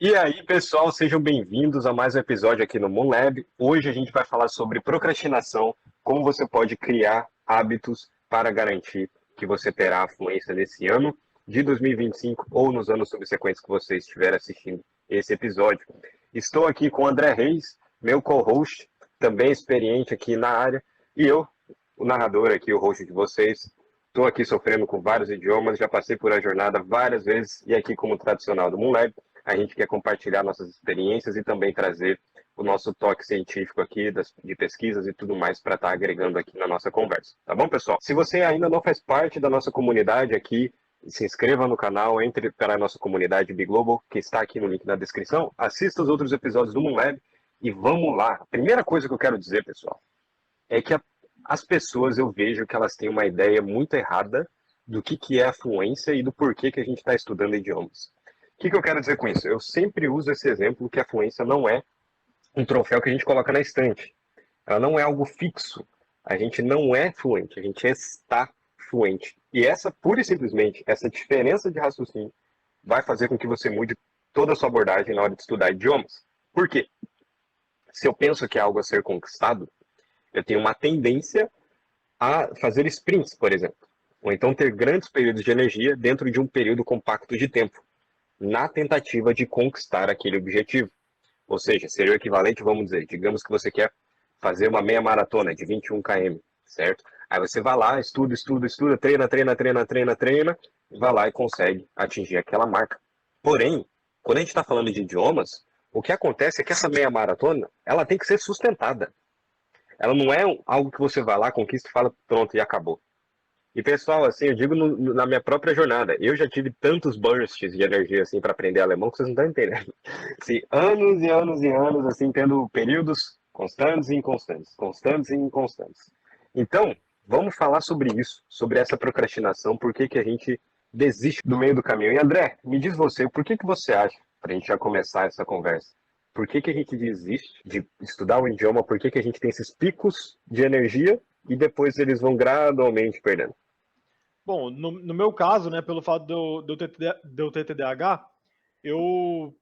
E aí, pessoal, sejam bem-vindos a mais um episódio aqui no MoonLab. Hoje a gente vai falar sobre procrastinação, como você pode criar hábitos para garantir que você terá a fluência nesse ano de 2025 ou nos anos subsequentes que você estiver assistindo esse episódio. Estou aqui com o André Reis, meu co-host, também experiente aqui na área, e eu, o narrador aqui, o host de vocês. Estou aqui sofrendo com vários idiomas, já passei por a jornada várias vezes, e aqui, como tradicional do MoonLab, a gente quer compartilhar nossas experiências e também trazer o nosso toque científico aqui de pesquisas e tudo mais para estar agregando aqui na nossa conversa. Tá bom, pessoal? Se você ainda não faz parte da nossa comunidade aqui, se inscreva no canal, entre para a nossa comunidade Big Global, que está aqui no link na descrição, assista os outros episódios do MoonLab e vamos lá. A primeira coisa que eu quero dizer, pessoal, é que as pessoas, eu vejo que elas têm uma ideia muito errada do que é a fluência e do porquê que a gente está estudando idiomas. O que eu quero dizer com isso? Eu sempre uso esse exemplo que a fluência não é um troféu que a gente coloca na estante. Ela não é algo fixo. A gente não é fluente, a gente está fluente. E essa, pura e simplesmente, essa diferença de raciocínio vai fazer com que você mude toda a sua abordagem na hora de estudar idiomas. Por quê? Se eu penso que é algo a ser conquistado, eu tenho uma tendência a fazer sprints, por exemplo. Ou então ter grandes períodos de energia dentro de um período compacto de tempo, na tentativa de conquistar aquele objetivo. Ou seja, seria o equivalente, vamos dizer, digamos que você quer fazer uma meia maratona de 21 km, certo? Aí você vai lá, estuda, treina, e vai lá e consegue atingir aquela marca. Porém, quando a gente está falando de idiomas, o que acontece é que essa meia maratona, ela tem que ser sustentada. Ela não é algo que você vai lá, conquista e fala, pronto, e acabou. E pessoal, assim, eu digo na minha própria jornada, eu já tive tantos bursts de energia assim para aprender alemão que vocês não estão entendendo. Assim, anos e anos e anos assim tendo períodos constantes e inconstantes, constantes e inconstantes. Então, vamos falar sobre isso, sobre essa procrastinação, por que a gente desiste do meio do caminho. E André, me diz você, por que você acha, para a gente já começar essa conversa, por que a gente desiste de estudar o idioma, por que a gente tem esses picos de energia e depois eles vão gradualmente perdendo? Bom, no meu caso, né, pelo fato de eu ter TDAH, eu,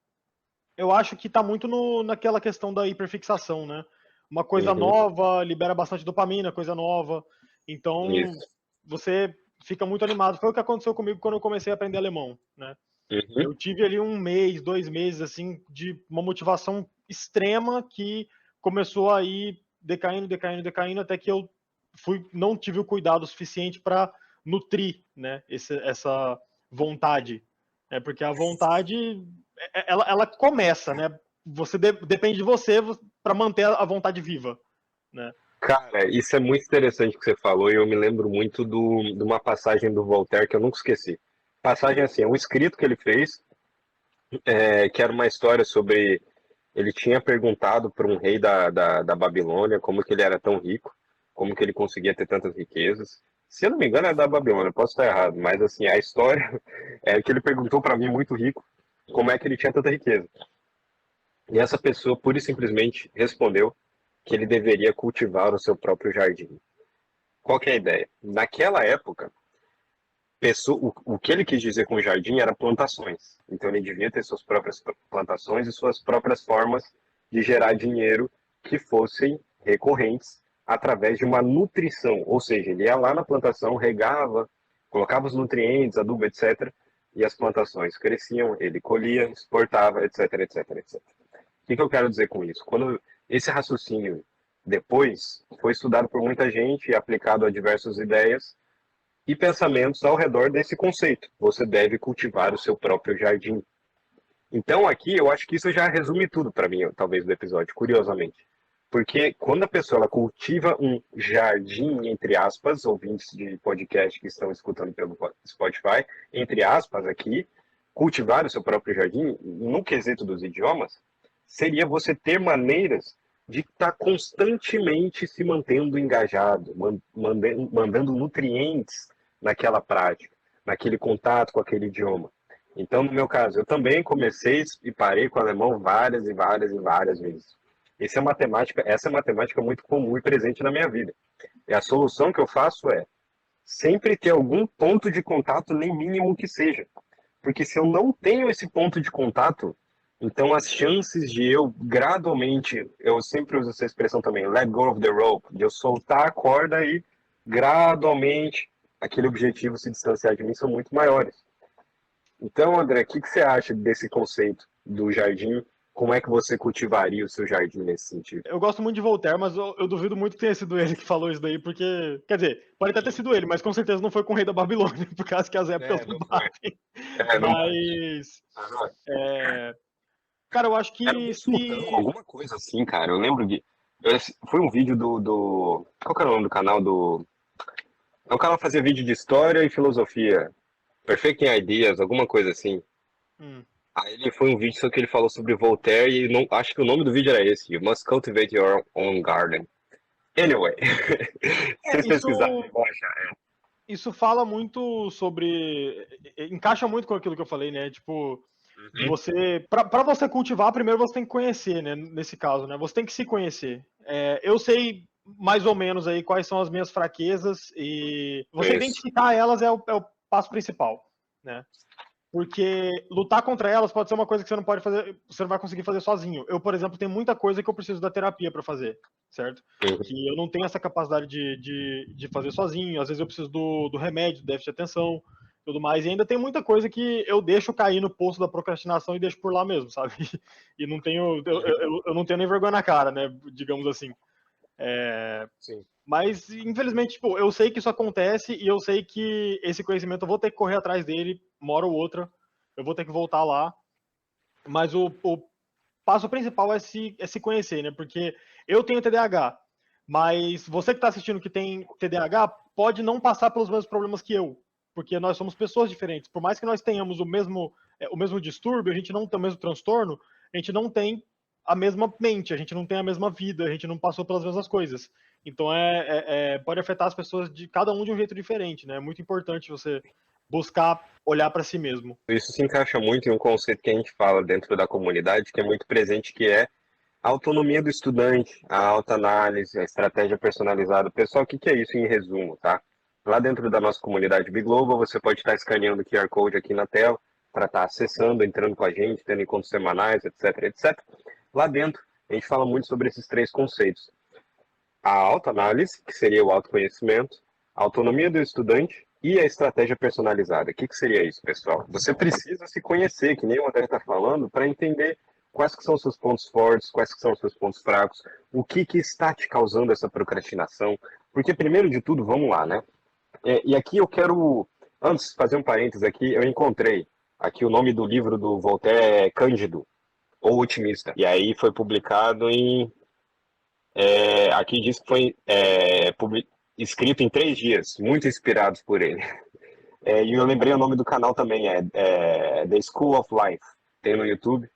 eu acho que está muito naquela questão da hiperfixação, né? Uma coisa Uhum, nova libera bastante dopamina, coisa nova. Então, isso. você fica muito animado. Foi o que aconteceu comigo quando eu comecei a aprender alemão, né? Uhum. Eu tive ali 1 mês, 2 meses, assim, de uma motivação extrema que começou a ir decaindo, até que eu não tive o cuidado suficiente para nutrir, né, essa vontade, né, porque a vontade, ela começa, né, depende de você para manter a vontade viva, né. Cara, isso é muito interessante que você falou e eu me lembro muito de uma passagem do Voltaire que eu nunca esqueci. Passagem assim, é um escrito que ele fez, que era uma história sobre. Ele tinha perguntado para um rei da Babilônia como que ele era tão rico, como que ele conseguia ter tantas riquezas. Se eu não me engano, é da Babilônia, posso estar errado, mas assim, a história é que ele perguntou para mim, muito rico, como é que ele tinha tanta riqueza. E essa pessoa, pura e simplesmente, respondeu que ele deveria cultivar o seu próprio jardim. Qual que é a ideia? Naquela época, o que ele quis dizer com jardim era plantações. Então ele devia ter suas próprias plantações e suas próprias formas de gerar dinheiro que fossem recorrentes através de uma nutrição. Ou seja, ele ia lá na plantação, regava, colocava os nutrientes, adubo, etc. E as plantações cresciam, ele colhia, exportava, etc, etc, etc. O que eu quero dizer com isso? Quando esse raciocínio depois foi estudado por muita gente e aplicado a diversas ideias e pensamentos ao redor desse conceito. Você deve cultivar o seu próprio jardim. Então aqui eu acho que isso já resume tudo para mim, talvez, do episódio, curiosamente. Porque quando a pessoa ela cultiva um jardim, entre aspas, ouvintes de podcast que estão escutando pelo Spotify, entre aspas aqui, cultivar o seu próprio jardim, no quesito dos idiomas, seria você ter maneiras de estar constantemente se mantendo engajado, mandando nutrientes naquela prática, naquele contato com aquele idioma. Então, no meu caso, eu também comecei e parei com o alemão várias e várias e várias vezes. Essa é matemática muito comum e presente na minha vida. E a solução que eu faço é sempre ter algum ponto de contato, nem mínimo que seja. Porque se eu não tenho esse ponto de contato, Então, as chances de eu gradualmente, eu sempre uso essa expressão também, let go of the rope, de eu soltar a corda e gradualmente aquele objetivo se distanciar de mim são muito maiores. Então, André, o que você acha desse conceito do jardim? Como é que você cultivaria o seu jardim nesse sentido? Eu gosto muito de Voltaire, mas eu duvido muito que tenha sido ele que falou isso daí, porque, quer dizer, pode até ter sido ele, mas com certeza não foi com o rei da Babilônia, por causa que as épocas não Não foi. batem. Não bate. Mas, cara, eu acho Era um que sultão, se. alguma coisa assim, cara. Eu lembro de. Foi um vídeo do. Qual que era o nome do canal? É um canal que fazia vídeo de história e filosofia. Perfecting Ideas, alguma coisa assim. Hum. Aí ele foi um vídeo só que ele falou sobre Voltaire e não, acho que o nome do vídeo era esse, You Must Cultivate Your Own Garden. Anyway, se vocês Isso, pesquisarem, vão achar. isso fala muito sobre. Encaixa muito com aquilo que eu falei, né? Tipo, de Uhum. você. Para você cultivar, primeiro você tem que conhecer, né? Nesse caso, né? Você tem que se conhecer. Eu sei mais ou menos aí quais são as minhas fraquezas e você Isso. identificar elas é o passo principal, né? Porque lutar contra elas pode ser uma coisa que você não pode fazer, você não vai conseguir fazer sozinho. Eu, por exemplo, tenho muita coisa que eu preciso da terapia para fazer, certo? Uhum. Que eu não tenho essa capacidade de fazer sozinho. Às vezes eu preciso do remédio, do déficit de atenção, tudo mais. E ainda tem muita coisa que eu deixo cair no poço da procrastinação e deixo por lá mesmo, sabe? E não tenho, eu não tenho nem vergonha na cara, né? Digamos assim. Sim. Mas, infelizmente, tipo, eu sei que isso acontece e eu sei que esse conhecimento eu vou ter que correr atrás dele, uma hora ou outra. Eu vou ter que voltar lá. Mas o passo principal é se conhecer, né? Porque eu tenho TDAH, mas você que está assistindo que tem TDAH pode não passar pelos mesmos problemas que eu. Porque nós somos pessoas diferentes. Por mais que nós tenhamos o mesmo distúrbio, a gente não tem o mesmo transtorno, a gente não tem a mesma mente, a gente não tem a mesma vida, a gente não passou pelas mesmas coisas. Então pode afetar as pessoas de cada um de um jeito diferente, né? É muito importante você buscar olhar para si mesmo. Isso se encaixa muito em um conceito que a gente fala dentro da comunidade, que é muito presente, que é a autonomia do estudante, a autoanálise, a estratégia personalizada. Pessoal, o que é isso em resumo, tá? Lá dentro da nossa comunidade Biglobal, você pode estar escaneando o QR Code aqui na tela para estar acessando, entrando com a gente, tendo encontros semanais, etc, etc. Lá dentro, a gente fala muito sobre esses três conceitos. A autoanálise, que seria o autoconhecimento, a autonomia do estudante e a estratégia personalizada. O que seria isso, pessoal? Você precisa se conhecer, que nem o André está falando, para entender quais que são os seus pontos fortes, quais que são os seus pontos fracos, o que está te causando essa procrastinação. Porque, primeiro de tudo, vamos lá, né? E aqui eu quero, antes, fazer um parênteses aqui, eu encontrei aqui o nome do livro do Voltaire é Cândido, ou Otimista. E aí foi publicado aqui diz que foi escrito em 3 dias, muito inspirados por ele. E eu lembrei o nome do canal também, The School of Life, tem no YouTube,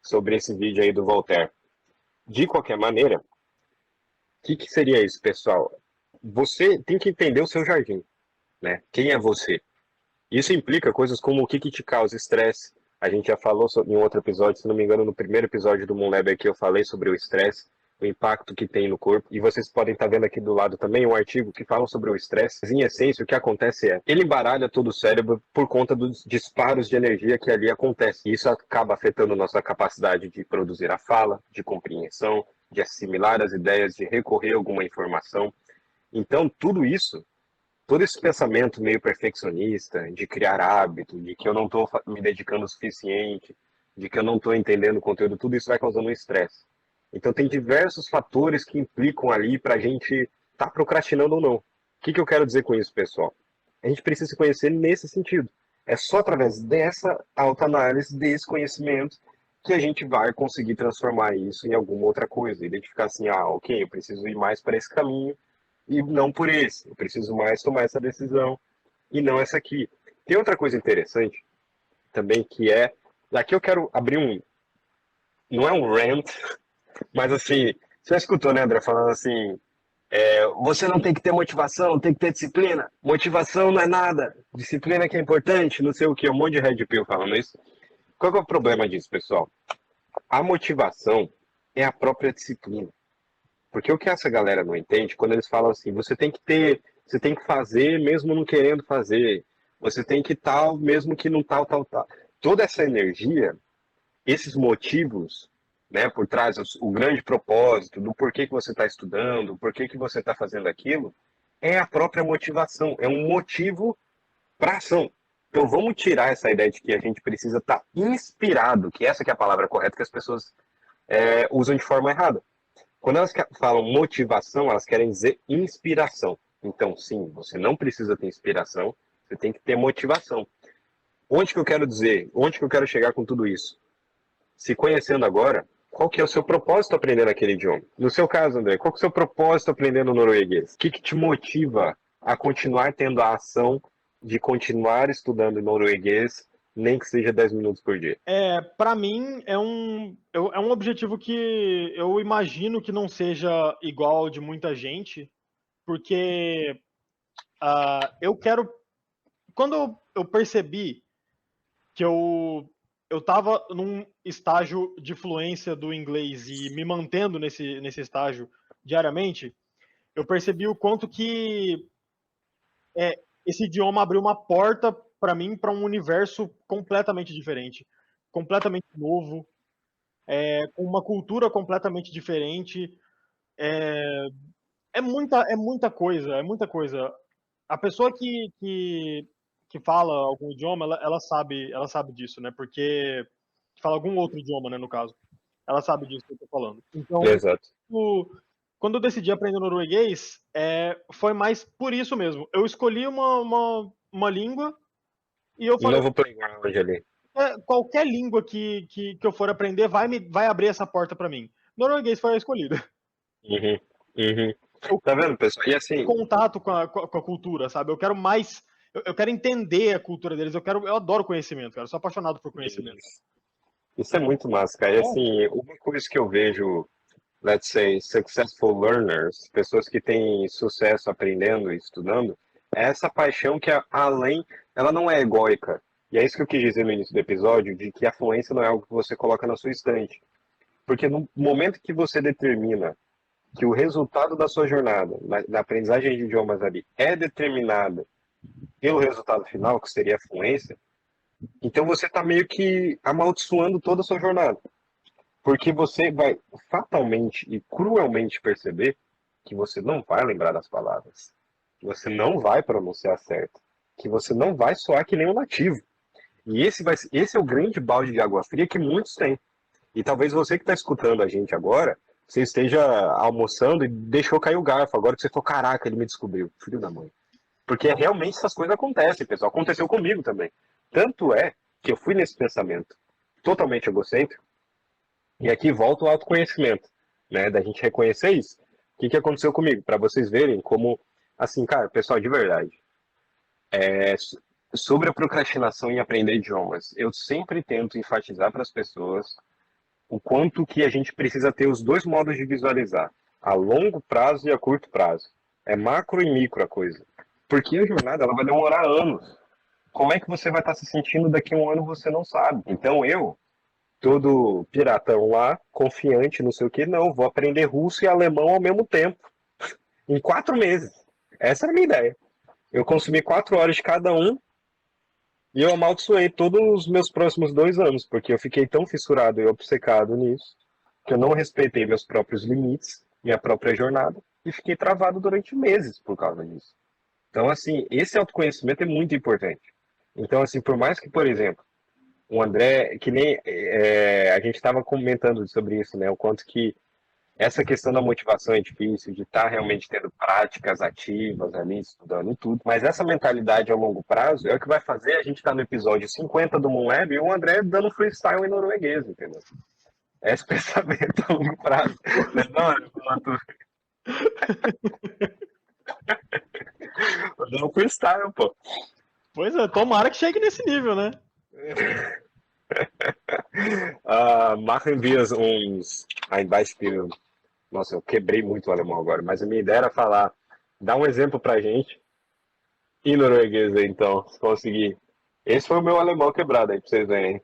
sobre esse vídeo aí do Voltaire. De qualquer maneira, o que seria isso, pessoal? Você tem que entender o seu jardim, né? Quem é você? Isso implica coisas como o que te causa estresse. A gente já falou em um outro episódio, se não me engano, no primeiro episódio do Moonlab aqui eu falei sobre o estresse, o impacto que tem no corpo. E vocês podem estar vendo aqui do lado também um artigo que fala sobre o estresse. Em essência, o que acontece ele embaralha todo o cérebro por conta dos disparos de energia que ali acontecem. E isso acaba afetando nossa capacidade de produzir a fala, de compreensão, de assimilar as ideias, de recorrer a alguma informação. Então, tudo isso, todo esse pensamento meio perfeccionista, de criar hábito, de que eu não estou me dedicando o suficiente, de que eu não estou entendendo o conteúdo, tudo isso vai causando um estresse. Então tem diversos fatores que implicam ali para a gente estar procrastinando ou não. O que eu quero dizer com isso, pessoal? A gente precisa se conhecer nesse sentido. É só através dessa autoanálise, desse conhecimento, que a gente vai conseguir transformar isso em alguma outra coisa. Identificar assim, ok, eu preciso ir mais para esse caminho, e não por esse. Eu preciso mais tomar essa decisão e não essa aqui. Tem outra coisa interessante também que aqui eu quero abrir não é um rant, mas assim, você já escutou, né, André, falando assim, você não tem que ter motivação, tem que ter disciplina. Motivação não é nada, disciplina que é importante, não sei o que, um monte de red pill falando isso. Qual que é o problema disso, pessoal? A motivação é a própria disciplina. Porque o que essa galera não entende, quando eles falam assim, você tem que fazer mesmo não querendo fazer, você tem que tal mesmo que não tal. Toda essa energia esses motivos, né, por trás, o grande propósito do porquê que você está estudando, porquê que você está fazendo aquilo, é a própria motivação, é um motivo para ação. Então vamos tirar essa ideia de que a gente precisa estar inspirado, que essa que é a palavra correta que as pessoas usam de forma errada. Quando elas falam motivação, elas querem dizer inspiração. Então, sim, você não precisa ter inspiração, você tem que ter motivação. Onde que eu quero dizer? Onde que eu quero chegar com tudo isso? Se conhecendo agora, qual que é o seu propósito aprendendo aquele idioma? No seu caso, André, qual que é o seu propósito aprendendo norueguês? O que te motiva a continuar tendo a ação de continuar estudando norueguês, nem que seja 10 minutos por dia? Para mim, é um objetivo que eu imagino que não seja igual ao de muita gente, porque eu quero. Quando eu percebi que eu estava num estágio de fluência do inglês e me mantendo nesse estágio diariamente, eu percebi o quanto que esse idioma abriu uma porta para mim para um universo completamente diferente, completamente novo, com uma cultura completamente diferente. É muita coisa, é muita coisa. A pessoa que fala algum idioma, ela sabe disso, né? Porque que fala algum outro idioma, né, no caso. Ela sabe disso que eu tô falando. Então, Exato. quando eu decidi aprender norueguês, foi mais por isso mesmo. Eu escolhi uma língua e eu Um falei, novo playground ali. qualquer língua que eu for aprender vai abrir essa porta para mim. Norueguês foi a escolhida. Uhum, uhum. Eu Tá vendo, pessoal? E assim, contato com a cultura, sabe? Eu quero mais. Eu quero entender a cultura deles. Eu adoro conhecimento, cara. Eu sou apaixonado por conhecimento. isso é muito massa, cara. E assim, uma coisa que eu vejo, let's say, successful learners, pessoas que têm sucesso aprendendo e estudando, é essa paixão que além, ela não é egóica. E é isso que eu quis dizer no início do episódio, de que a fluência não é algo que você coloca na sua estante. Porque no momento que você determina que o resultado da sua jornada, na aprendizagem de idiomas ali, é determinado pelo resultado final, que seria a fluência, então você está meio que amaldiçoando toda a sua jornada. Porque você vai fatalmente e cruelmente perceber que você não vai lembrar das palavras, que você não vai pronunciar certo, que você não vai soar que nem um nativo. E esse é o grande balde de água fria que muitos têm. E talvez você que está escutando a gente agora, você esteja almoçando e deixou cair o garfo. Agora que você falou, caraca, ele me descobriu. Filho da mãe. Porque realmente essas coisas acontecem, pessoal. Aconteceu comigo também. Tanto é que eu fui nesse pensamento totalmente egocêntrico, e aqui volta o autoconhecimento, né? Da gente reconhecer isso. O que aconteceu comigo? Para vocês verem como, assim, cara, pessoal, de verdade, é, sobre a procrastinação em aprender idiomas, eu sempre tento enfatizar para as pessoas o quanto que a gente precisa ter os dois modos de visualizar, a longo prazo e a curto prazo. É macro e micro a coisa. Porque a jornada ela vai demorar anos. Como é que você vai estar se sentindo daqui a um ano, você não sabe. Então eu, todo piratão lá, confiante, não sei o que, não, vou aprender russo e alemão ao mesmo tempo, em 4 meses. Essa era a minha ideia. Eu consumi 4 horas de cada um e eu amaldiçoei todos os meus próximos 2 anos, porque eu fiquei tão fissurado e obcecado nisso, que eu não respeitei meus próprios limites, minha própria jornada, e fiquei travado durante meses por causa disso. Então, assim, esse autoconhecimento é muito importante. Então, assim, por mais que, por exemplo, o André, que nem a gente estava comentando sobre isso, né? O quanto que essa questão da motivação é difícil, de estar realmente tendo práticas ativas ali, estudando e tudo. Mas essa mentalidade a longo prazo é o que vai fazer a gente estar no episódio 50 do Moonweb e o André dando freestyle em norueguês, entendeu? Esse pensamento a longo prazo. Não, dando freestyle, pô. Pois é, tomara que chegue nesse nível, né? Machen wir uns ein Beispiel. Nossa, eu quebrei muito o alemão agora, mas a minha ideia era falar, dá um exemplo pra gente em norueguês aí, então, se conseguir. Esse foi o meu alemão quebrado aí, pra vocês verem.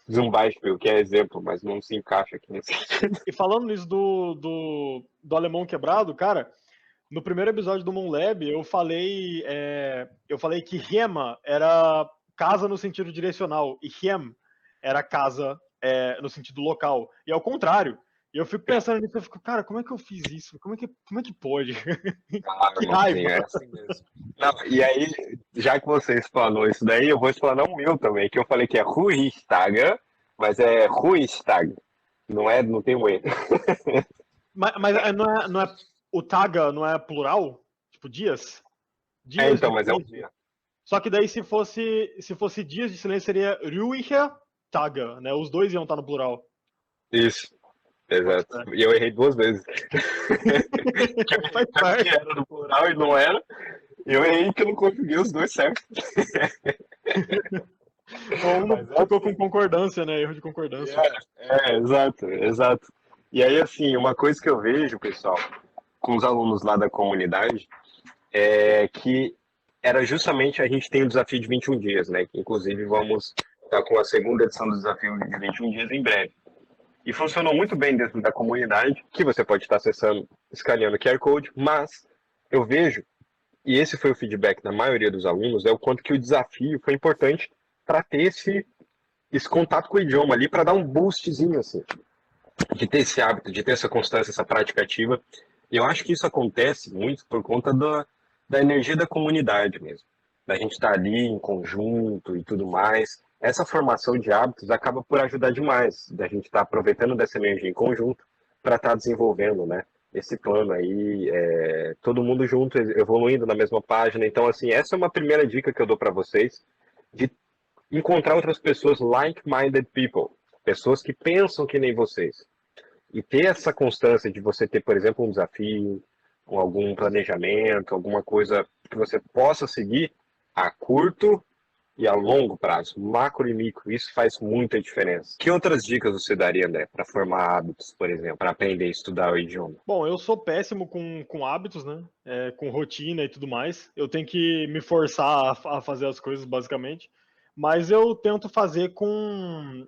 Zum Beispiel, que é exemplo, mas não se encaixa aqui nesse sentido. E falando nisso do alemão quebrado, cara, no primeiro episódio do Moon Lab, eu falei que Rema era casa no sentido direcional e Hem era casa no sentido local. E ao contrário. E eu fico pensando nisso, eu fico, cara, como é que eu fiz isso? Como é que pode? Ah, Que raiva. irmãozinho, é assim mesmo. Não, e aí, já que você explanou isso daí, eu vou explanar o meu também, que eu falei que é Ruistaga, mas é Ruistag. Não tem um E. Mas não é o taga não é plural? Tipo, dias? É, Dias então, de mas é um silêncio. dia. Só que daí se fosse dias de silêncio seria ruhiger taga, né? Os dois iam estar no plural. Isso, Bota exato. fé. E eu errei duas vezes. Que eu errei Faz tanto que parte. era no plural e não era. E eu errei que eu não consegui os dois certos. Ou Mas um é ficou com assim. concordância, né? Erro de concordância. Exato, exato. E aí, assim, uma coisa que eu vejo, pessoal, com os alunos lá da comunidade, é que era justamente a gente tem o desafio de 21 dias, né? Que inclusive vamos estar com a segunda edição do desafio de 21 dias em breve. E funcionou muito bem dentro da comunidade, que você pode estar acessando, escaneando o QR Code, mas eu vejo, e esse foi o feedback da maioria dos alunos, é o quanto que o desafio foi importante para ter esse contato com o idioma ali, para dar um boostzinho, assim, de ter esse hábito, de ter essa constância, essa prática ativa. E eu acho que isso acontece muito por conta da energia da comunidade mesmo, da gente estar ali em conjunto e tudo mais. Essa formação de hábitos acaba por ajudar demais, da gente estar aproveitando dessa energia em conjunto para estar desenvolvendo, né? Esse plano aí, todo mundo junto, evoluindo na mesma página. Então, assim, essa é uma primeira dica que eu dou para vocês, de encontrar outras pessoas like-minded people, pessoas que pensam que nem vocês. E ter essa constância de você ter, por exemplo, um desafio, ou algum planejamento, alguma coisa que você possa seguir a curto e a longo prazo, macro e micro, isso faz muita diferença. Que outras dicas você daria, André, para formar hábitos, por exemplo, para aprender a estudar o idioma? Bom, eu sou péssimo com hábitos, né? Com rotina e tudo mais. Eu tenho que me forçar a fazer as coisas, basicamente. Mas eu tento fazer com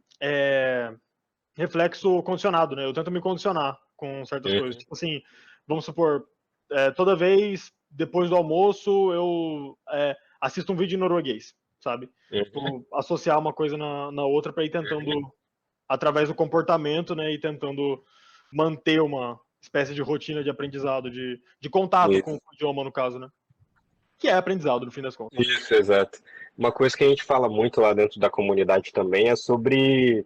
reflexo condicionado, né? Eu tento me condicionar com certas coisas. Tipo assim, vamos supor, toda vez depois do almoço eu assisto um vídeo em norueguês, sabe? Uhum. Tipo, associar uma coisa na outra para ir tentando, através do comportamento, né? E tentando manter uma espécie de rotina de aprendizado, de contato com Isso. o idioma, no caso, né? Que é aprendizado, no fim das contas. Isso, exato. Uma coisa que a gente fala muito lá dentro da comunidade também é sobre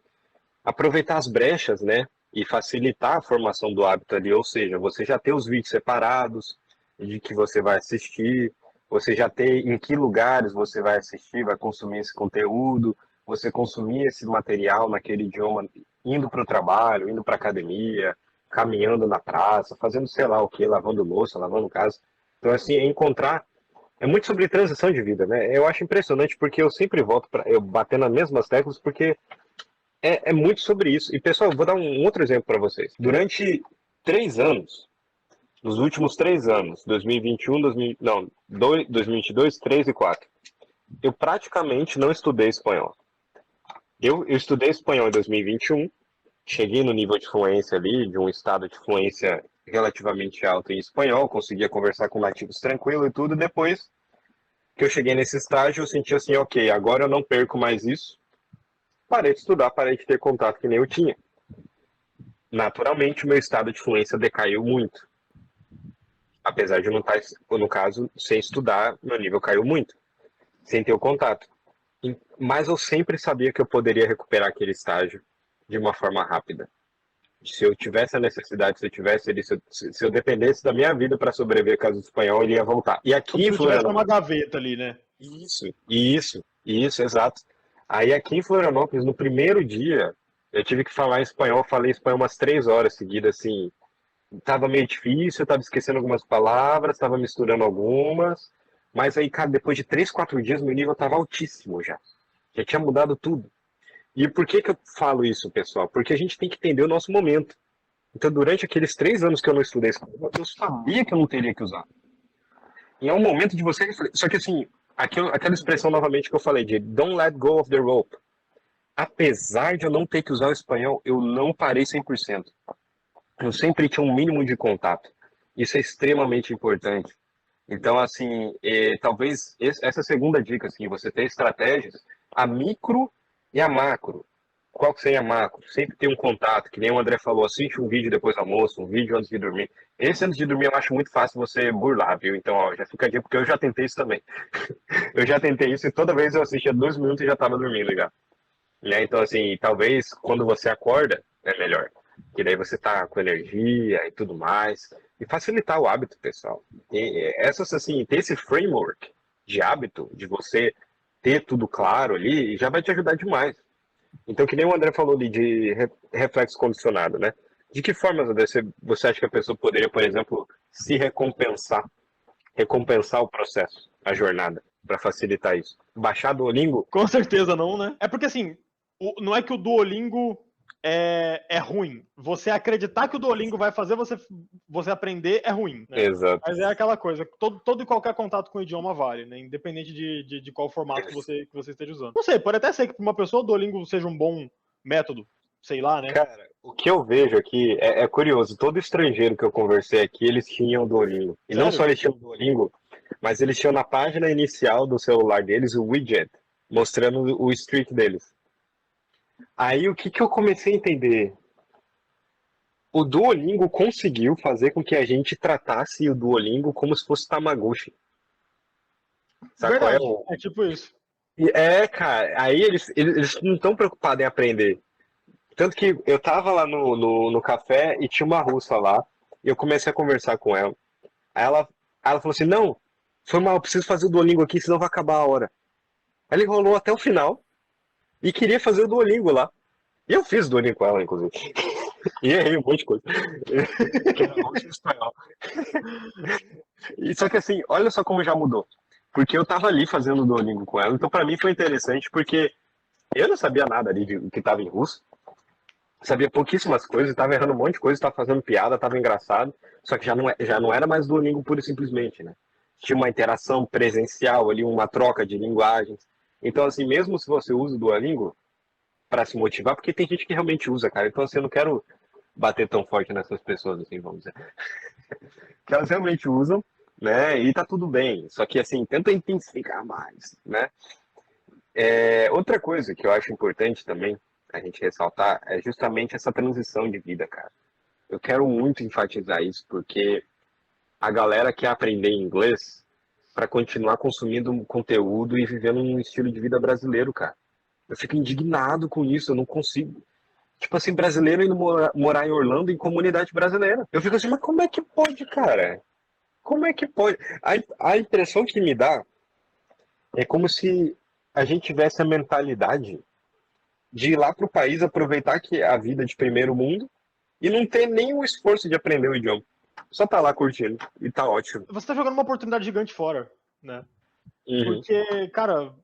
aproveitar as brechas, né? E facilitar a formação do hábito ali, ou seja, você já ter os vídeos separados de que você vai assistir, você já ter em que lugares você vai assistir, vai consumir esse conteúdo, você consumir esse material naquele idioma, indo para o trabalho, indo para a academia, caminhando na praça, fazendo sei lá o que, lavando louça, lavando casa. Então, assim, é encontrar. É muito sobre transição de vida, né? Eu acho impressionante porque eu sempre volto para eu bater nas mesmas teclas porque é muito sobre isso. E, pessoal, eu vou dar um outro exemplo para vocês. Durante 3 anos, nos últimos 3 anos, 2021, 2000, não, 2022, 3 e 4, eu praticamente não estudei espanhol. Eu estudei espanhol em 2021, cheguei no nível de fluência ali, de um estado de fluência relativamente alto em espanhol, conseguia conversar com nativos tranquilo e tudo. Depois que eu cheguei nesse estágio, eu senti assim, ok, agora eu não perco mais isso. Parei de estudar, parei de ter contato que nem eu tinha. Naturalmente, o meu estado de fluência decaiu muito. Apesar de não estar, no caso, sem estudar, meu nível caiu muito, sem ter o contato. Mas eu sempre sabia que eu poderia recuperar aquele estágio de uma forma rápida. Se eu tivesse a necessidade, se eu tivesse se eu dependesse da minha vida para sobreviver caso do espanhol, ele ia voltar. E Como aqui se em não tivesse numa Florianópolis, gaveta ali, né? isso, exato. Aí aqui em Florianópolis, no primeiro dia, eu tive que falar espanhol, falei espanhol umas 3 horas seguidas, assim, tava meio difícil, eu tava esquecendo algumas palavras, tava misturando algumas, mas aí, cara, depois de 3, 4 dias, meu nível tava altíssimo já. Já tinha mudado tudo. E por que que eu falo isso, pessoal? Porque a gente tem que entender o nosso momento. Então, durante aqueles 3 anos que eu não estudei espanhol, eu sabia que eu não teria que usar. E é um momento de você refletir. Só que, assim, aquela expressão novamente que eu falei, de don't let go of the rope. Apesar de eu não ter que usar o espanhol, eu não parei 100%. Eu sempre tinha um mínimo de contato. Isso é extremamente importante. Então, assim, talvez essa segunda dica, assim, você ter estratégias, a micro e a macro. qual que você ia amar? Sempre tem um contato, que nem o André falou, assiste um vídeo depois do almoço, um vídeo antes de dormir. Esse antes de dormir eu acho muito fácil você burlar, viu? Então, ó, já fica aqui, porque eu já tentei isso também. Eu já tentei isso e toda vez eu assistia 2 minutos e já tava dormindo já. Né? Então, assim, talvez quando você acorda, é melhor. Que daí você tá com energia e tudo mais. E facilitar o hábito, pessoal. E essas, assim, ter esse framework de hábito, de você ter tudo claro ali, já vai te ajudar demais. Então, que nem o André falou ali de reflexo condicionado, né? De que formas, André, você acha que a pessoa poderia, por exemplo, se recompensar, recompensar o processo, a jornada, para facilitar isso? Baixar Duolingo? Com certeza não, né? É porque assim, não é que o Duolingo é ruim. Você acreditar que o Duolingo vai fazer você aprender é ruim, né? Exato. Mas é aquela coisa, todo e qualquer contato com o idioma vale, né? Independente de qual formato que você esteja usando. Não sei, pode até ser que para uma pessoa o Duolingo seja um bom método, sei lá, né? Cara, o que eu vejo aqui é curioso. Todo estrangeiro que eu conversei aqui, eles tinham Duolingo. E não Sério? só eles tinham Duolingo, mas eles tinham na página inicial do celular deles o widget, mostrando o streak deles. Aí o que eu comecei a entender? O Duolingo conseguiu fazer com que a gente tratasse o Duolingo como se fosse Tamagotchi. Sabe qual é Verdade, o... é tipo isso. Cara, aí eles não estão preocupados em aprender. Tanto que eu tava lá no café e tinha uma russa lá, e eu comecei a conversar com ela. Aí ela falou assim, não, foi mal, eu preciso fazer o Duolingo aqui, senão vai acabar a hora. Aí ele enrolou até o final e queria fazer o Duolingo lá. E eu fiz o Duolingo com ela, inclusive. E errei um monte de coisa. Que era russo e espanhol. E só que assim, olha só como já mudou. Porque eu tava ali fazendo o Duolingo com ela, então pra mim foi interessante, porque eu não sabia nada ali de que tava em russo. Sabia pouquíssimas coisas, tava errando um monte de coisa, tava fazendo piada, tava engraçado, só que já não era mais Duolingo pura e simplesmente, né? Tinha uma interação presencial ali, uma troca de linguagens. Então, assim, mesmo se você usa o Duolingo para se motivar, porque tem gente que realmente usa, cara. Então, assim, eu não quero bater tão forte nessas pessoas, assim, vamos dizer. Que elas realmente usam, né? E tá tudo bem. Só que, assim, tenta intensificar mais, né? Outra coisa que eu acho importante também a gente ressaltar é justamente essa transição de vida, cara. Eu quero muito enfatizar isso porque a galera quer aprender inglês para continuar consumindo conteúdo e vivendo um estilo de vida brasileiro, cara. Eu fico indignado com isso, eu não consigo. Tipo assim, brasileiro indo morar em Orlando em comunidade brasileira. Eu fico assim, mas como é que pode, cara? Como é que pode? A impressão que me dá é como se a gente tivesse a mentalidade de ir lá pro país aproveitar que é a vida de primeiro mundo e não ter nem o esforço de aprender o idioma. Só tá lá curtindo e tá ótimo. Você tá jogando uma oportunidade gigante fora, né? Uhum. Porque, cara,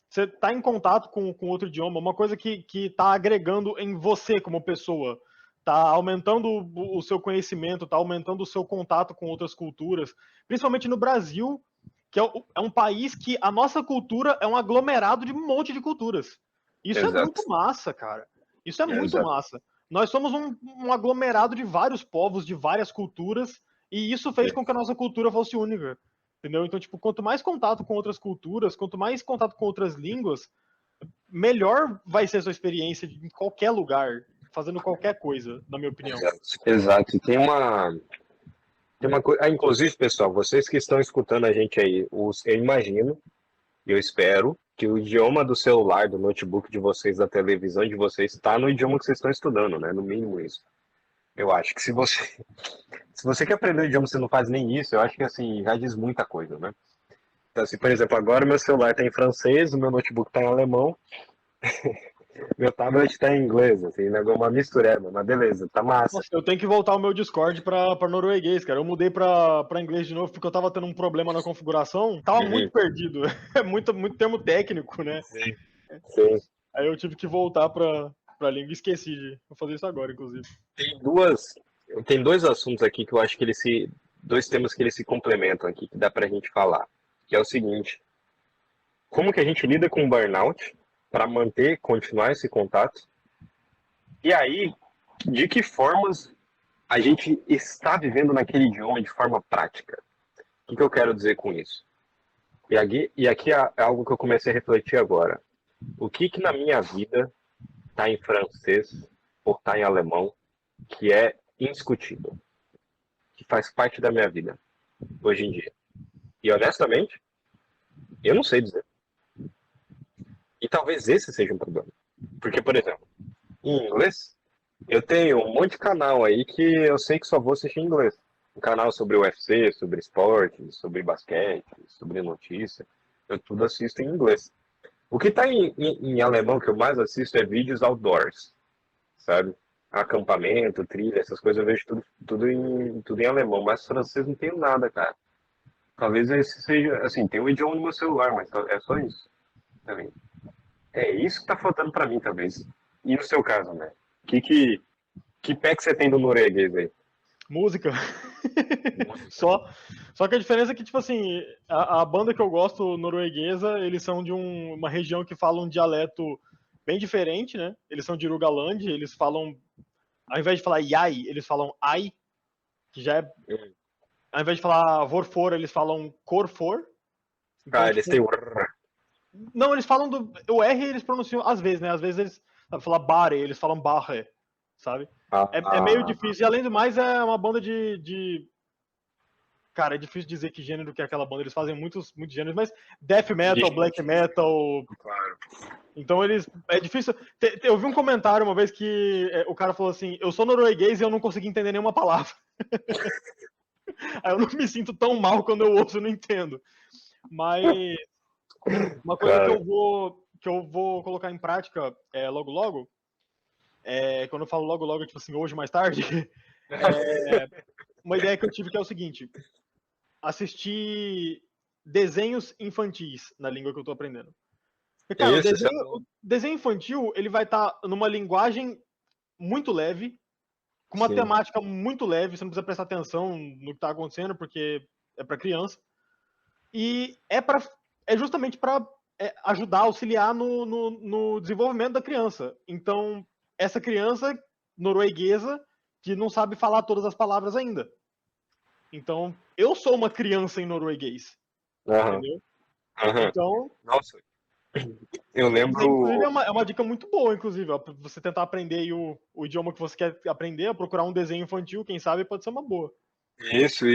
você tá em contato com outro idioma, uma coisa que tá agregando em você como pessoa, tá aumentando o seu conhecimento, tá aumentando o seu contato com outras culturas, principalmente no Brasil, que é um país que a nossa cultura é um aglomerado de um monte de culturas. Isso é Exato. muito massa, cara. Isso é muito Exato. massa. Nós somos um aglomerado de vários povos, de várias culturas, e isso fez com que a nossa cultura fosse única. Entendeu? Então, tipo, quanto mais contato com outras culturas, quanto mais contato com outras línguas, melhor vai ser a sua experiência em qualquer lugar, fazendo qualquer coisa, na minha opinião. Exato. Exato. Tem uma coisa. Inclusive, pessoal, vocês que estão escutando a gente aí, eu imagino, eu espero, que o idioma do celular, do notebook de vocês, da televisão de vocês, está no idioma que vocês estão estudando, né? No mínimo isso. Eu acho que se você quer aprender o idioma e você não faz nem isso, eu acho que assim, já diz muita coisa, né? Então, assim, por exemplo, agora meu celular está em francês, o meu notebook está em alemão, meu tablet está em inglês, assim, né? Uma mistureba, mas beleza, tá massa. Nossa, eu tenho que voltar o meu Discord pra norueguês, cara. Eu mudei pra inglês de novo porque eu tava tendo um problema na configuração. Tava Uhum. muito perdido. É muito termo técnico, né? Sim, sim. Aí eu tive que voltar pra língua e esqueci de vou fazer isso agora, inclusive. Tem dois assuntos aqui que eu acho que dois temas que eles se complementam aqui, que dá pra gente falar. Que é o seguinte, como que a gente lida com o burnout para continuar esse contato? E aí, de que formas a gente está vivendo naquele idioma de forma prática? O que eu quero dizer com isso? E aqui é algo que eu comecei a refletir agora. O que na minha vida tá em francês ou tá em alemão, que é indiscutível, que faz parte da minha vida hoje em dia. E honestamente, eu não sei dizer. E talvez esse seja um problema. Porque, por exemplo, em inglês, eu tenho um monte de canal aí que eu sei que só vou assistir em inglês. Um canal sobre UFC, sobre esporte, sobre basquete, sobre notícia. Eu tudo assisto em inglês. O que está em alemão que eu mais assisto é vídeos outdoors, sabe? Acampamento, trilha, essas coisas eu vejo tudo em alemão, mas francês não tenho nada, cara. Talvez esse seja, assim, tem um idioma no meu celular, mas é só isso. Também. É isso que tá faltando pra mim, talvez. E no seu caso, né? Que pé que você tem do norueguês aí? Música. Música. Só que a diferença é que, tipo assim, a banda que eu gosto norueguesa, eles são de uma região que fala um dialeto bem diferente, né? Eles são de Rogaland, eles falam, ao invés de falar yai, eles falam ai, que já é, ao invés de falar vorfor, eles falam corfor. Então, Ah, eles têm tipo, o... não, eles falam o R, eles pronunciam às vezes, né? Às vezes eles falam bare, eles falam barre, sabe? É meio Ah, difícil. E além do mais, é uma banda de. Cara, é difícil dizer que gênero que é aquela banda. Eles fazem muitos gêneros, mas death metal, black metal. claro. Então eles. É difícil. Eu vi um comentário uma vez que o cara falou assim: Eu sou norueguês e eu não consegui entender nenhuma palavra. Aí eu não me sinto tão mal quando eu ouço e não entendo. Mas uma coisa Cara, que eu vou colocar em prática logo logo, quando eu falo logo logo, tipo assim, hoje mais tarde, é uma ideia que eu tive que é o seguinte: assistir desenhos infantis na língua que eu tô aprendendo. Porque, cara, isso é o bom. desenho infantil, ele vai estar numa linguagem muito leve, com uma Sim. temática muito leve, você não precisa prestar atenção no que tá acontecendo, porque é para criança. E é justamente para ajudar, auxiliar no desenvolvimento da criança. Então, essa criança norueguesa que não sabe falar todas as palavras ainda. Então, eu sou uma criança em norueguês, Aham, entendeu? aham. Então, Nossa, eu inclusive lembro. é uma dica muito boa, inclusive, ó, pra você tentar aprender aí o idioma que você quer aprender, procurar um desenho infantil, quem sabe pode ser uma boa. Isso.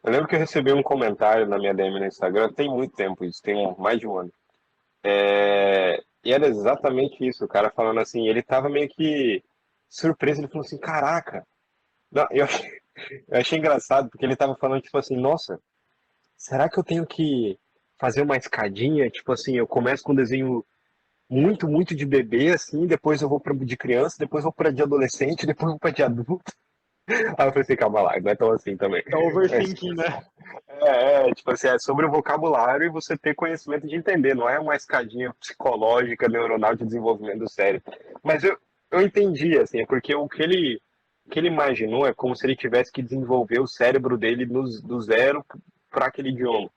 Eu lembro que eu recebi um comentário na minha DM no Instagram, tem muito tempo isso, tem mais de um ano. E era exatamente isso, o cara falando assim, ele tava meio que surpreso, ele falou assim, caraca. Não, eu achei engraçado, porque ele tava falando, tipo assim, nossa, será que eu tenho que fazer uma escadinha? Tipo assim, eu começo com um desenho muito de bebê, assim, depois eu vou pra de criança, depois eu vou pra de adolescente, depois eu vou pra de adulto. Aí eu falei assim, calma lá, não é tão assim também. Tá overthinking, né? Tipo assim, é sobre o vocabulário e você ter conhecimento de entender, não é uma escadinha psicológica, neuronal de desenvolvimento do cérebro. Mas eu entendi, assim, é porque o que ele imaginou é como se ele tivesse que desenvolver o cérebro dele do zero para aquele idioma.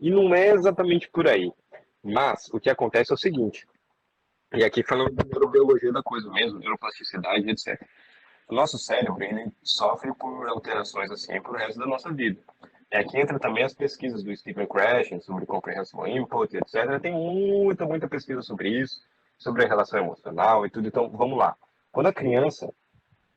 E não é exatamente por aí. Mas o que acontece é o seguinte, e aqui falando da neurobiologia da coisa mesmo, neuroplasticidade, etc. O nosso cérebro, ele sofre por alterações assim pro resto da nossa vida. Aqui entra também as pesquisas do Stephen Krashen sobre comprehensive input, etc. Tem muita pesquisa sobre isso, sobre a relação emocional e tudo. Então, vamos lá. Quando a criança,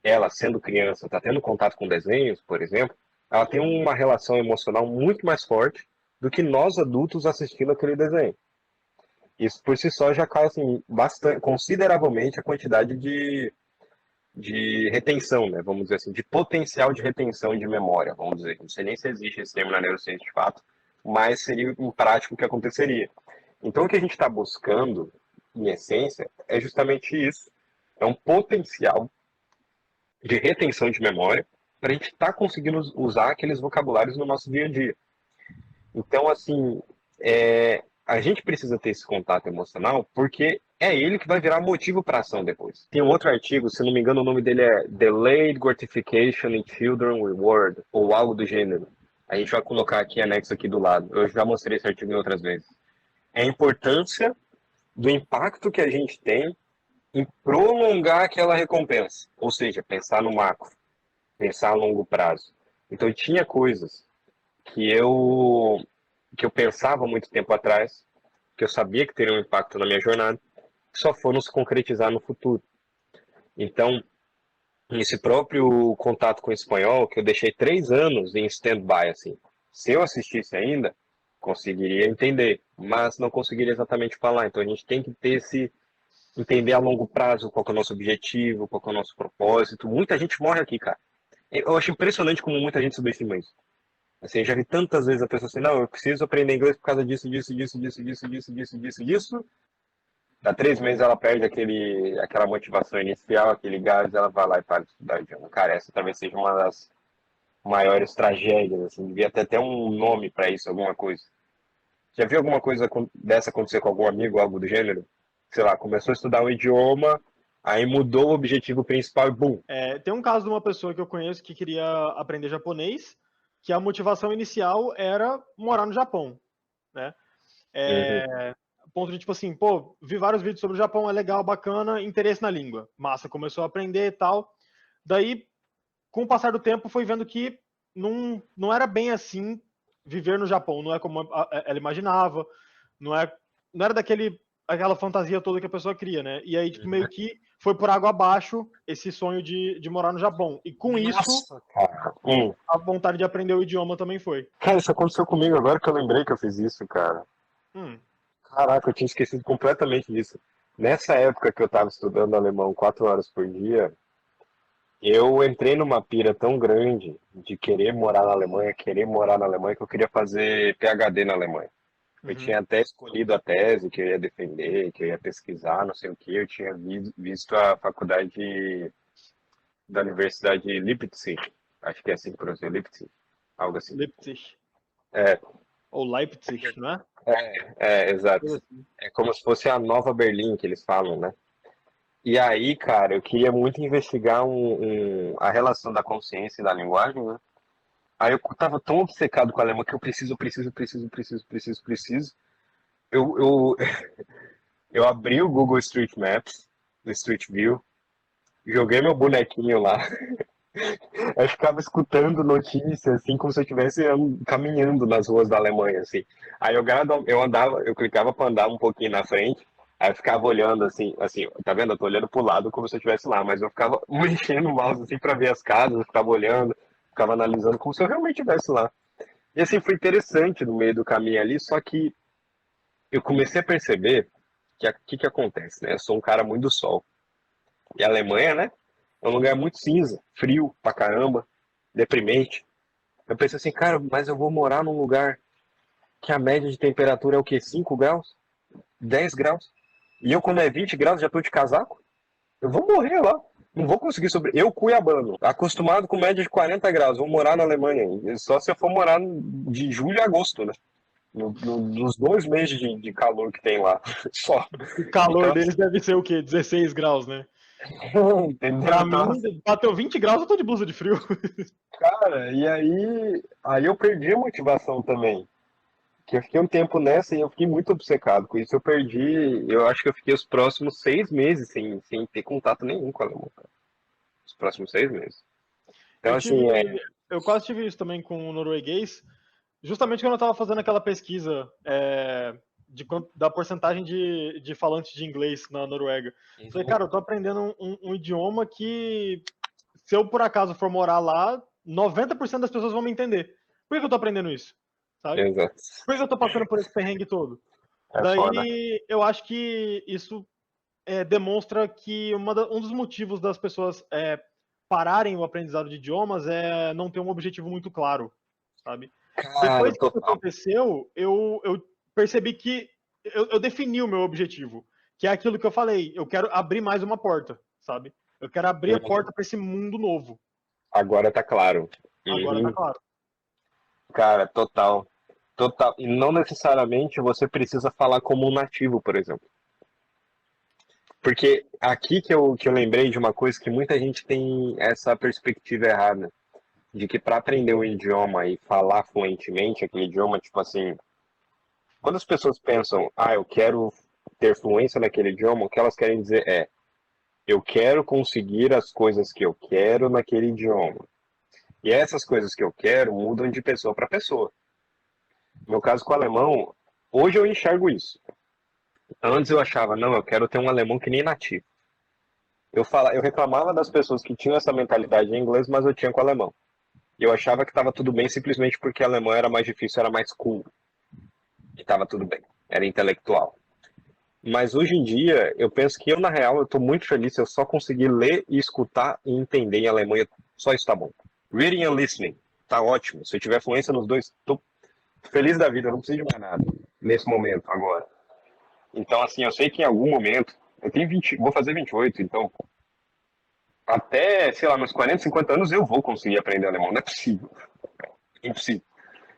ela sendo criança, está tendo contato com desenhos, por exemplo, ela tem uma relação emocional muito mais forte do que nós adultos assistindo aquele desenho. Isso por si só já cai assim, bastante, consideravelmente a quantidade de retenção, né? Vamos dizer assim, de potencial de retenção de memória, vamos dizer. Não sei nem se existe esse termo na neurociência de fato, mas seria em prática o que aconteceria. Então, o que a gente está buscando, em essência, é justamente isso. É um potencial de retenção de memória para a gente estar conseguindo usar aqueles vocabulários no nosso dia a dia. Então, assim, a gente precisa ter esse contato emocional porque é ele que vai virar motivo para ação depois. Tem um outro artigo, se não me engano, o nome dele é Delayed Gratification in Children Reward, ou algo do gênero. A gente vai colocar aqui anexo aqui do lado. Eu já mostrei esse artigo em outras vezes. É a importância do impacto que a gente tem em prolongar aquela recompensa. Ou seja, pensar no macro, pensar a longo prazo. Então, tinha coisas que eu pensava muito tempo atrás, que eu sabia que teria um impacto na minha jornada, só foram se concretizar no futuro. Então, esse próprio contato com o espanhol, que eu deixei 3 anos em stand-by, assim, se eu assistisse ainda, conseguiria entender, mas não conseguiria exatamente falar. Então a gente tem que ter esse entender a longo prazo qual que é o nosso objetivo, qual que é o nosso propósito. Muita gente morre aqui, cara. Eu acho impressionante como muita gente subestima isso. Assim, eu já vi tantas vezes a pessoa assim, não, eu preciso aprender inglês por causa disso, disso, disso, disso, disso, disso, disso, disso, disso. Dá 3 meses ela perde aquela motivação inicial, aquele gás, ela vai lá e para de estudar o idioma. Cara, essa talvez seja uma das maiores tragédias, assim, devia ter até um nome para isso, alguma coisa. Já viu alguma coisa dessa acontecer com algum amigo, algo do gênero? Sei lá, começou a estudar um idioma, aí mudou o objetivo principal e bum. Tem um caso de uma pessoa que eu conheço que queria aprender japonês, que a motivação inicial era morar no Japão, né? Uhum. Ponto de tipo assim, pô, vi vários vídeos sobre o Japão, é legal, bacana, interesse na língua. Massa, começou a aprender e tal. Daí, com o passar do tempo, foi vendo que não era bem assim viver no Japão, não é como ela imaginava, não, é, não era aquela fantasia toda que a pessoa cria, né? E aí, tipo, meio que foi por água abaixo esse sonho de morar no Japão. E com isso, Nossa, cara. a vontade de aprender o idioma também foi. Cara, isso aconteceu comigo agora que eu lembrei que eu fiz isso, cara. Hum, Caraca, eu tinha esquecido completamente disso. Nessa época que eu tava estudando alemão 4 horas por dia, eu entrei numa pira tão grande de querer morar na Alemanha, que eu queria fazer PhD na Alemanha. Eu uhum. tinha até escolhido a tese que eu ia defender, que eu ia pesquisar, não sei o que. Eu tinha visto a faculdade da Universidade de Leipzig, acho que é assim que pronuncia, Leipzig, algo assim. Leipzig. É, Ou Leipzig, não é? exato. Coisa assim. É como se fosse a Nova Berlim que eles falam, né? E aí, cara, eu queria muito investigar a relação da consciência e da linguagem, né? Aí eu tava tão obcecado com a alemã que eu preciso. Eu Eu abri o Google Street Maps, do Street View, joguei meu bonequinho lá. Eu ficava escutando notícias, assim, como se eu estivesse caminhando nas ruas da Alemanha, assim. Aí eu andava, eu clicava para andar um pouquinho na frente, aí eu ficava olhando, assim, tá vendo? Eu tô olhando pro lado como se eu estivesse lá, mas eu ficava mexendo o mouse, assim, para ver as casas, eu ficava olhando, ficava analisando como se eu realmente estivesse lá. E, assim, foi interessante no meio do caminho ali, só que eu comecei a perceber que o que acontece, né? Eu sou um cara muito do sol. E a Alemanha, né? É um lugar muito cinza, frio pra caramba, deprimente. Eu pensei assim, cara, mas eu vou morar num lugar que a média de temperatura é o quê? 5 graus? 10 graus? E eu, quando é 20 graus, já tô de casaco? Eu vou morrer lá. Não vou conseguir Eu, cuiabano, acostumado com média de 40 graus, vou morar na Alemanha. Só se eu for morar de julho a agosto, né? Nos 2 meses de calor que tem lá. Só. O calor Então, deles deve ser o quê? 16 graus, né? entendeu? Pra Então, mim, bateu 20 graus, eu tô de blusa de frio. cara, e aí eu perdi a motivação também. Que eu fiquei um tempo nessa e eu fiquei muito obcecado com isso. Eu acho que eu fiquei os próximos 6 meses sem ter contato nenhum com a alemão, cara. Os próximos 6 meses. Então, Eu tive, assim, eu quase tive isso também com o norueguês, justamente quando eu estava fazendo aquela pesquisa da porcentagem de falantes de inglês na Noruega. Falei, cara, eu tô aprendendo um idioma que, se eu por acaso for morar lá, 90% das pessoas vão me entender. Por que eu tô aprendendo isso? Sabe? exato. Por que eu tô passando por esse perrengue todo? É foda. Daí eu acho que isso demonstra que um dos motivos das pessoas pararem o aprendizado de idiomas é não ter um objetivo muito claro, sabe? Cara, Depois que isso total. aconteceu, eu percebi que eu defini o meu objetivo, que é aquilo que eu falei, eu quero abrir mais uma porta, sabe? Eu quero abrir a porta para esse mundo novo. Agora tá claro. Agora tá Uhum. claro. Cara, total. Total. E não necessariamente você precisa falar como um nativo, por exemplo. Porque aqui que eu lembrei de uma coisa que muita gente tem essa perspectiva errada. De que para aprender um idioma e falar fluentemente aquele idioma, tipo assim, quando as pessoas pensam, eu quero ter fluência naquele idioma, o que elas querem dizer é, eu quero conseguir as coisas que eu quero naquele idioma. E essas coisas que eu quero mudam de pessoa para pessoa. No meu caso com o alemão, hoje eu enxergo isso. Antes eu achava, não, eu quero ter um alemão que nem nativo. Eu reclamava das pessoas que tinham essa mentalidade em inglês, mas eu tinha com o alemão. E eu achava que estava tudo bem simplesmente porque alemão era mais difícil, era mais cool. E estava tudo bem. Era intelectual. Mas hoje em dia, eu penso que eu, na real, eu estou muito feliz se eu só conseguir ler e escutar e entender em alemão. Só isso tá bom. Reading and listening, tá ótimo. Se eu tiver fluência nos dois, tô feliz da vida, eu não preciso de mais nada nesse momento, agora. Então, assim, eu sei que em algum momento, eu tenho 20, vou fazer 28, então até, sei lá, meus 40, 50 anos eu vou conseguir aprender alemão. Não é possível. É impossível.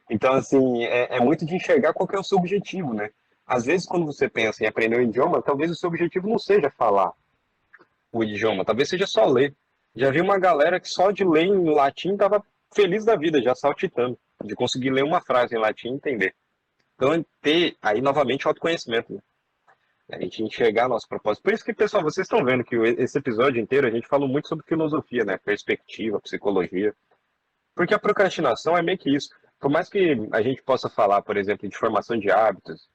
Então, assim, é muito de enxergar qual que é o seu objetivo, né? Às vezes, quando você pensa em aprender um idioma, talvez o seu objetivo não seja falar o idioma, talvez seja só ler. Já vi uma galera que só de ler em latim estava feliz da vida, já saltitando, de conseguir ler uma frase em latim e entender. Então, ter aí novamente o autoconhecimento, né? A gente enxergar nosso propósito. Por isso que, pessoal, vocês estão vendo que esse episódio inteiro a gente falou muito sobre filosofia, né? Perspectiva, psicologia. Porque a procrastinação é meio que isso. Por mais que a gente possa falar, por exemplo, de formação de hábitos,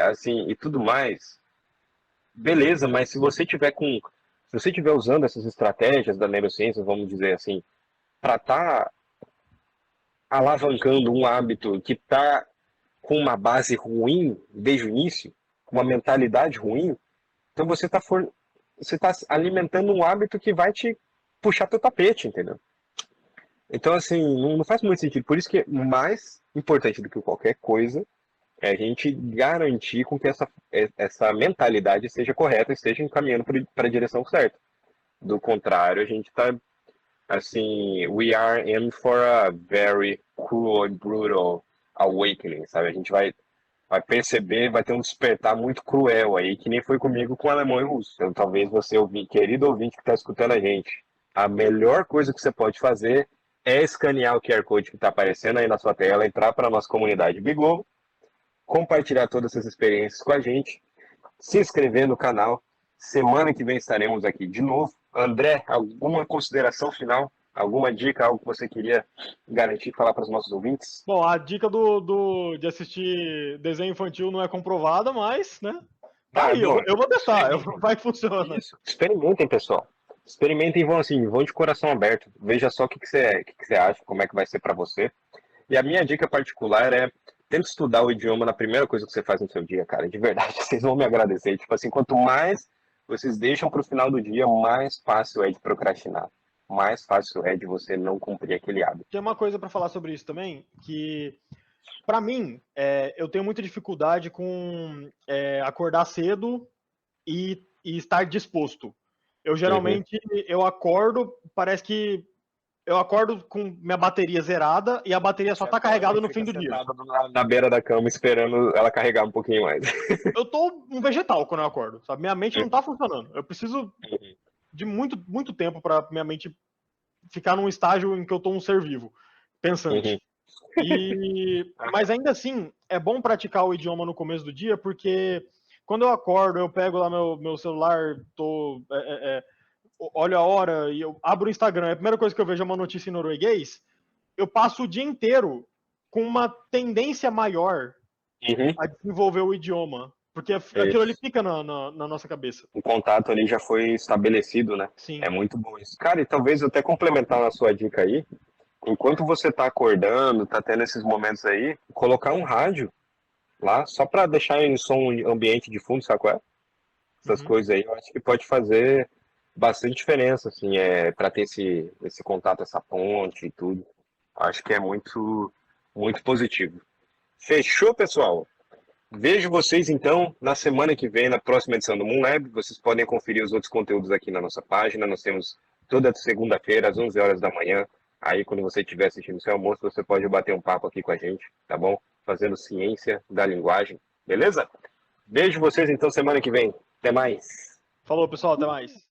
assim, e tudo mais, beleza, mas se você tiver usando essas estratégias da neurociência, vamos dizer assim, para estar alavancando um hábito que está com uma base ruim desde o início, com uma mentalidade ruim, então você tá alimentando um hábito que vai te puxar teu tapete, entendeu? Então, assim, não faz muito sentido. Por isso que mais importante do que qualquer coisa é a gente garantir com que essa mentalidade seja correta e esteja encaminhando para a direção certa. Do contrário, a gente está, assim, we are in for a very cruel and brutal awakening, sabe? A gente vai perceber, vai ter um despertar muito cruel aí, que nem foi comigo com alemão e russo. Então, talvez você, querido ouvinte que está escutando a gente, a melhor coisa que você pode fazer é escanear o QR Code que está aparecendo aí na sua tela, entrar para a nossa comunidade Biglobo, compartilhar todas essas experiências com a gente, se inscrever no canal. Semana que vem estaremos aqui de novo. André, alguma consideração final? Alguma dica, algo que você queria garantir, falar para os nossos ouvintes? Bom, a dica de assistir desenho infantil não é comprovada, mas, né? Tá Ah, aí, bom, eu vou testar, experimentem. vai que funciona. Isso. Experimentem, pessoal. Experimentem e vão assim, vão de coração aberto. Veja só o que você acha, como é que vai ser para você. E a minha dica particular é tenta estudar o idioma na primeira coisa que você faz no seu dia, cara. De verdade, vocês vão me agradecer. Tipo assim, quanto mais vocês deixam para o final do dia, mais fácil é de procrastinar. Mais fácil é de você não cumprir aquele hábito. Tem uma coisa para falar sobre isso também, que para mim, eu tenho muita dificuldade com acordar cedo e estar disposto. Eu Uhum. geralmente eu acordo, parece que eu acordo com minha bateria zerada e a bateria só Você tá acorda e carregada no fim fica do dia. sentado na beira da cama esperando ela carregar um pouquinho mais. Eu tô um vegetal quando eu acordo, sabe? Minha mente não tá funcionando. Eu preciso Uhum. de muito, muito tempo para minha mente ficar num estágio em que eu tô um ser vivo, pensante. Uhum. Mas ainda assim, é bom praticar o idioma no começo do dia, porque quando eu acordo, eu pego lá meu celular, olho a hora e eu abro o Instagram. A primeira coisa que eu vejo é uma notícia em norueguês. Eu passo o dia inteiro com uma tendência maior Uhum. a desenvolver o idioma, porque aquilo ali Isso. fica na nossa cabeça. O contato ali já foi estabelecido, né? É Sim. muito bom isso. Cara, e talvez até complementar na sua dica aí, enquanto você tá acordando, tá tendo esses momentos aí, colocar um rádio lá, só para deixar em som ambiente de fundo, sabe qual é? Essas Uhum. coisas aí, eu acho que pode fazer bastante diferença, assim, para ter esse contato, essa ponte e tudo. Acho que é muito, muito positivo. Fechou, pessoal? Vejo vocês então na semana que vem, na próxima edição do MoonLab. Vocês podem conferir os outros conteúdos aqui na nossa página. Nós temos toda segunda-feira, às 11 horas da manhã. Aí, quando você estiver assistindo o seu almoço, você pode bater um papo aqui com a gente, tá bom? Fazendo ciência da linguagem, beleza? Vejo vocês então semana que vem. Até mais. Falou, pessoal, até mais.